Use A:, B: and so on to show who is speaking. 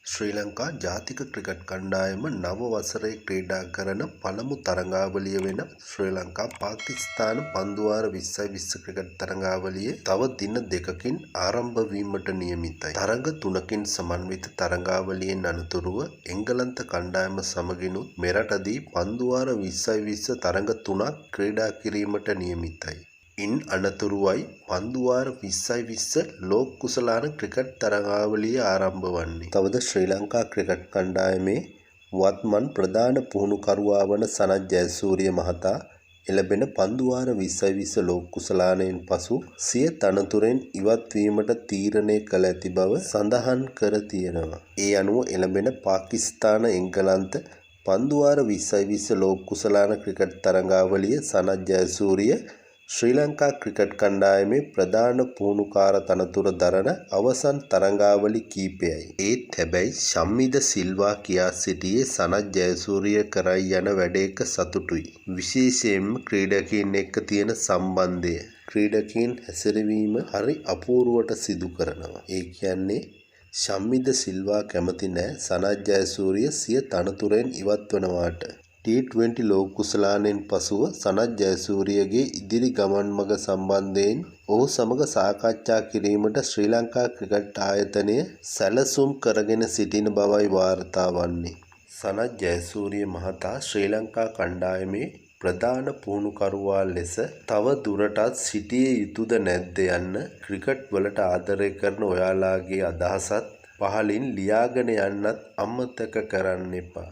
A: ශ්‍රී ලංකා ජාතික ක්‍රිකට් කණ්ඩායම නව වසරේ ක්‍රීඩා කරන පළමු තරඟාවලිය වෙන ශ්‍රී ලංකා පාකිස්තාන පන්දුවාර 2020 ක්‍රිකට් තරඟාවලියේ තව දින දෙකකින් ආරම්භ වීමට නියමිතයි. තරඟ 3කින් සමන්විත තරඟාවලියෙන් අනතුරුව එංගලන්ත කණ්ඩායම සමගිනුත් මෙරටදී පන්දුවාර 2020 තරඟ 3ක් ක්‍රීඩා කිරීමට නියමිතයි. ඉන් අනතුරුවයි පන්දුවාර 2020 ලෝක කුසලාන ක්‍රිකට් තරඟාවලිය ආරම්භ වන්නේ. තවද ශ්‍රී ලංකා ක්‍රිකට් කණ්ඩායමේ වත්මන් ප්‍රධාන පුහුණුකරුවා වන සනත් ජයසූරිය මහතා එළඹෙන පන්දුවාර 2020 ලෝක කුසලානයෙන් පසු සිය තනතුරෙන් ඉවත් වීමට තීරණය කළ ඇති බව සඳහන් කර තියෙනවා. ඒ අනුව එළඹෙන පාකිස්තාන එංගලන්ත පන්දුවාර 2020 ලෝක කුසලාන ක්‍රිකට් තරඟාවලිය සනත් ජයසූරිය ශ්‍රී ලංකා ක්‍රිකට් කණ්ඩායමේ ප්‍රධාන පුහුණුකාර තනතුර දරන අවසන් තරඟාවලි කීපයයි. ඒත් හැබැයි ශම්මිද සිල්වා කියා සිටියේ සනත් ජයසූරිය කරයි යන වැඩේක සතුටුයි. විශේෂයෙන්ම ක්‍රීඩකයන් එක්ක තියෙන සම්බන්ධය. ක්‍රීඩකයන් හැසිරවීම හරි අපූර්වට සිදු කරනවා. ඒ කියන්නේ ශම්මිද සිල්වා කැමති නෑ සනත් ජයසූරිය සිය තනතුරෙන් ඉවත් වනවාට. T20 ලෝක කුසලානයෙන් පසුව සනත් ජයසූරියගේ ඉදිරි ගමන් මඟ සම්බන්ධයෙන් ඔහු සමග සාකච්ඡා කිරීමට ශ්‍රී ලංකා ක්‍රිකට් ආයතනය සැලසුම් කරගෙන සිටින බවයි වාර්තා වන්නේ. සනත් ජයසූරිය මහතා ශ්‍රී ලංකා කණ්ඩායමේ ප්‍රධාන පුහුණුකරුවා ලෙස තව දුරටත් සිටිය යුතුද නැද්ද යන්න ක්‍රිකට් වලට ආදරය කරන ඔයාලාගේ අදහසත් පහලින් ලියාගෙන යන්නත් අමතක කරන්න එපා.